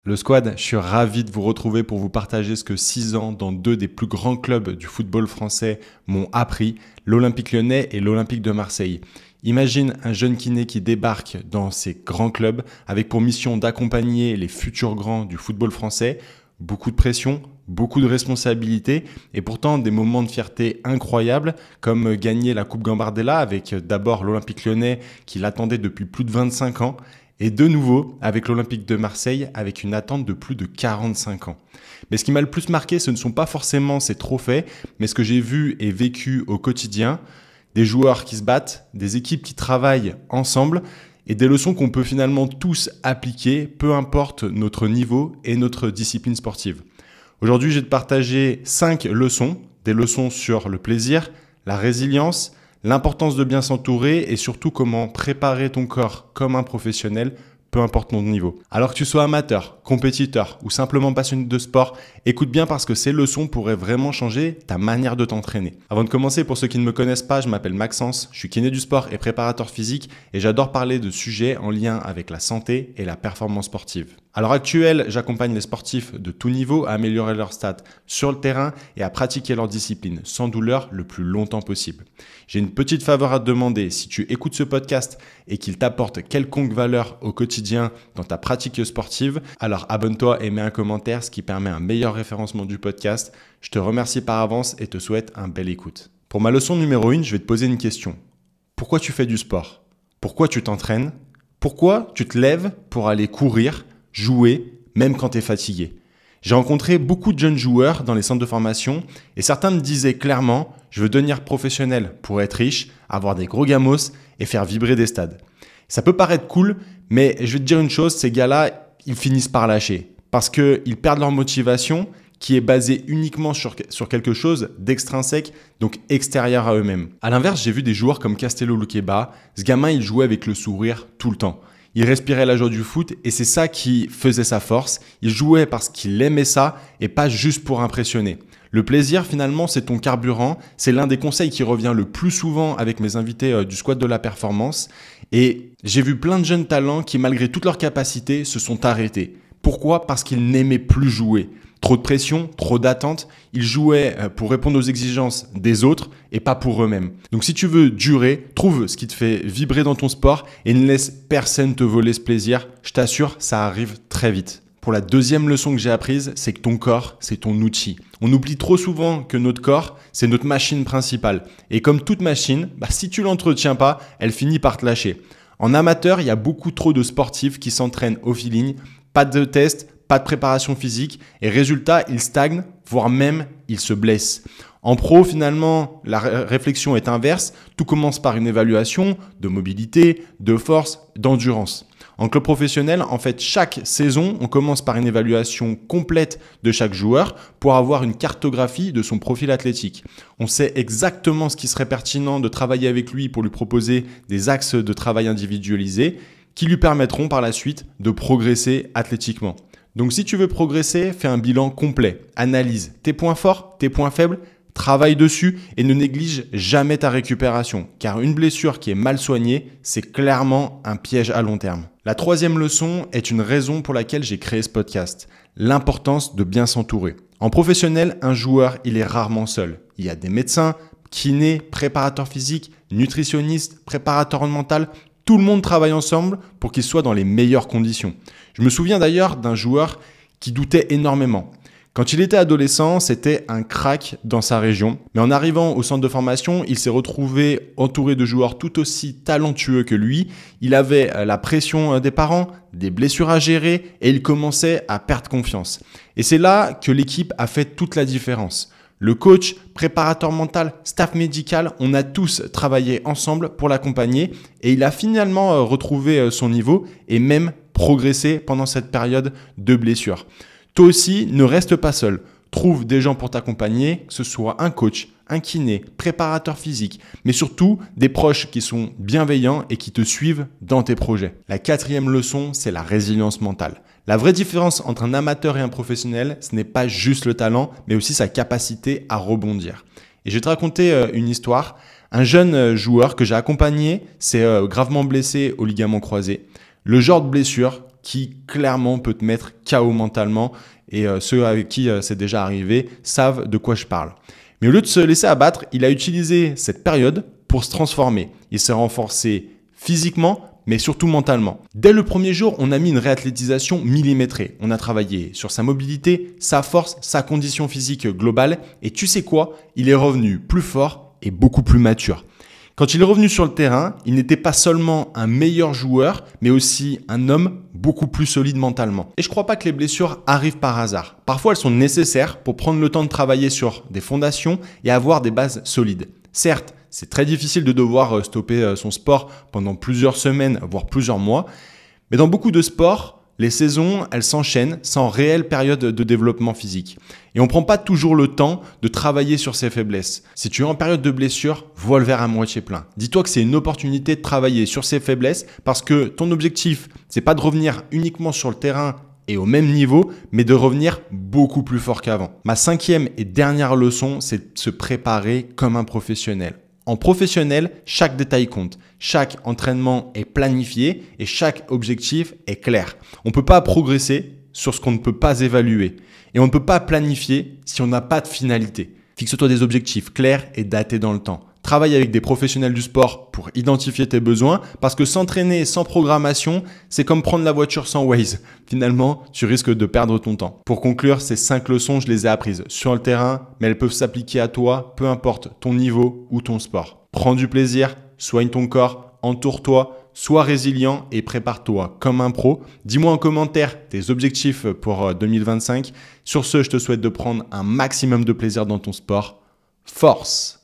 Le squad, je suis ravi de vous retrouver pour vous partager ce que 6 ans dans deux des plus grands clubs du football français m'ont appris, l'Olympique Lyonnais et l'Olympique de Marseille. Imagine un jeune kiné qui débarque dans ces grands clubs avec pour mission d'accompagner les futurs grands du football français. Beaucoup de pression, beaucoup de responsabilités et pourtant des moments de fierté incroyables comme gagner la Coupe Gambardella avec d'abord l'Olympique Lyonnais qui l'attendait depuis plus de 25 ans. Et de nouveau, avec l'Olympique de Marseille, avec une attente de plus de 45 ans. Mais ce qui m'a le plus marqué, ce ne sont pas forcément ces trophées, mais ce que j'ai vu et vécu au quotidien, des joueurs qui se battent, des équipes qui travaillent ensemble, et des leçons qu'on peut finalement tous appliquer, peu importe notre niveau et notre discipline sportive. Aujourd'hui, je vais te partager 5 leçons, des leçons sur le plaisir, la résilience, l'importance de bien s'entourer et surtout comment préparer ton corps comme un professionnel, peu importe ton niveau. Alors que tu sois amateur, compétiteur ou simplement passionné de sport, écoute bien parce que ces leçons pourraient vraiment changer ta manière de t'entraîner. Avant de commencer, pour ceux qui ne me connaissent pas, je m'appelle Maxence, je suis kiné du sport et préparateur physique et j'adore parler de sujets en lien avec la santé et la performance sportive. À l'heure actuelle, j'accompagne les sportifs de tout niveau à améliorer leurs stats sur le terrain et à pratiquer leur discipline sans douleur le plus longtemps possible. J'ai une petite faveur à te demander. Si tu écoutes ce podcast et qu'il t'apporte quelconque valeur au quotidien dans ta pratique sportive, alors abonne-toi et mets un commentaire, ce qui permet un meilleur référencement du podcast. Je te remercie par avance et te souhaite un bel écoute. Pour ma leçon numéro 1, je vais te poser une question. Pourquoi tu fais du sport? Pourquoi tu t'entraînes? Pourquoi tu te lèves pour aller courir, jouer, même quand tu es fatigué? J'ai rencontré beaucoup de jeunes joueurs dans les centres de formation et certains me disaient clairement « je veux devenir professionnel pour être riche, avoir des gros gamos et faire vibrer des stades ». Ça peut paraître cool, mais je vais te dire une chose, ces gars-là, ils finissent par lâcher parce qu'ils perdent leur motivation qui est basée uniquement sur quelque chose d'extrinsèque, donc extérieur à eux-mêmes. À l'inverse, j'ai vu des joueurs comme Castello Luqueba. Ce gamin, il jouait avec le sourire tout le temps. Il respirait la joie du foot et c'est ça qui faisait sa force. Il jouait parce qu'il aimait ça et pas juste pour impressionner. Le plaisir, finalement, c'est ton carburant. C'est l'un des conseils qui revient le plus souvent avec mes invités du squad de la performance. Et j'ai vu plein de jeunes talents qui, malgré toutes leurs capacités, se sont arrêtés. Pourquoi? Parce qu'ils n'aimaient plus jouer. Trop de pression, trop d'attentes. Ils jouaient pour répondre aux exigences des autres et pas pour eux-mêmes. Donc si tu veux durer, trouve ce qui te fait vibrer dans ton sport et ne laisse personne te voler ce plaisir. Je t'assure, ça arrive très vite. Pour la deuxième leçon que j'ai apprise, c'est que ton corps, c'est ton outil. On oublie trop souvent que notre corps, c'est notre machine principale. Et comme toute machine, si tu l'entretiens pas, elle finit par te lâcher. En amateur, il y a beaucoup trop de sportifs qui s'entraînent au feeling, pas de test, pas de préparation physique et résultat, ils stagnent, voire même ils se blessent. En pro, finalement, la réflexion est inverse. Tout commence par une évaluation de mobilité, de force, d'endurance. En club professionnel, en fait, chaque saison, on commence par une évaluation complète de chaque joueur pour avoir une cartographie de son profil athlétique. On sait exactement ce qui serait pertinent de travailler avec lui pour lui proposer des axes de travail individualisés qui lui permettront par la suite de progresser athlétiquement. Donc si tu veux progresser, fais un bilan complet. Analyse tes points forts, tes points faibles, travaille dessus et ne néglige jamais ta récupération. Car une blessure qui est mal soignée, c'est clairement un piège à long terme. La troisième leçon est une raison pour laquelle j'ai créé ce podcast. L'importance de bien s'entourer. En professionnel, un joueur, il est rarement seul. Il y a des médecins, kinés, préparateurs physiques, nutritionnistes, préparateurs mental. Tout le monde travaille ensemble pour qu'il soit dans les meilleures conditions. Je me souviens d'ailleurs d'un joueur qui doutait énormément. Quand il était adolescent, c'était un crack dans sa région. Mais en arrivant au centre de formation, il s'est retrouvé entouré de joueurs tout aussi talentueux que lui. Il avait la pression des parents, des blessures à gérer et il commençait à perdre confiance. Et c'est là que l'équipe a fait toute la différence. Le coach, préparateur mental, staff médical, on a tous travaillé ensemble pour l'accompagner et il a finalement retrouvé son niveau et même progressé pendant cette période de blessure. Toi aussi, ne reste pas seul. Trouve des gens pour t'accompagner, que ce soit un coach, un kiné, préparateur physique, mais surtout des proches qui sont bienveillants et qui te suivent dans tes projets. La quatrième leçon, c'est la résilience mentale. La vraie différence entre un amateur et un professionnel, ce n'est pas juste le talent, mais aussi sa capacité à rebondir. Et je vais te raconter une histoire. Un jeune joueur que j'ai accompagné s'est gravement blessé au ligament croisé. Le genre de blessure qui clairement peut te mettre KO mentalement et ceux avec qui c'est déjà arrivé savent de quoi je parle. Mais au lieu de se laisser abattre, il a utilisé cette période pour se transformer. Il s'est renforcé physiquement, mais surtout mentalement. Dès le premier jour, on a mis une réathlétisation millimétrée. On a travaillé sur sa mobilité, sa force, sa condition physique globale. Et tu sais quoi? Il est revenu plus fort et beaucoup plus mature. Quand il est revenu sur le terrain, il n'était pas seulement un meilleur joueur, mais aussi un homme beaucoup plus solide mentalement. Et je ne crois pas que les blessures arrivent par hasard. Parfois, elles sont nécessaires pour prendre le temps de travailler sur des fondations et avoir des bases solides. Certes, c'est très difficile de devoir stopper son sport pendant plusieurs semaines, voire plusieurs mois. Mais dans beaucoup de sports, les saisons, elles s'enchaînent sans réelle période de développement physique. Et on ne prend pas toujours le temps de travailler sur ses faiblesses. Si tu es en période de blessure, vois le verre à moitié plein. Dis-toi que c'est une opportunité de travailler sur ses faiblesses parce que ton objectif, c'est pas de revenir uniquement sur le terrain et au même niveau, mais de revenir beaucoup plus fort qu'avant. Ma 5e et dernière leçon, c'est de se préparer comme un professionnel. En professionnel, chaque détail compte. Chaque entraînement est planifié et chaque objectif est clair. On ne peut pas progresser sur ce qu'on ne peut pas évaluer. Et on ne peut pas planifier si on n'a pas de finalité. Fixe-toi des objectifs clairs et datés dans le temps. Travaille avec des professionnels du sport pour identifier tes besoins parce que s'entraîner sans programmation, c'est comme prendre la voiture sans Waze. Finalement, tu risques de perdre ton temps. Pour conclure, ces 5 leçons, je les ai apprises sur le terrain, mais elles peuvent s'appliquer à toi, peu importe ton niveau ou ton sport. Prends du plaisir, soigne ton corps, entoure-toi, sois résilient et prépare-toi comme un pro. Dis-moi en commentaire tes objectifs pour 2025. Sur ce, je te souhaite de prendre un maximum de plaisir dans ton sport. Force!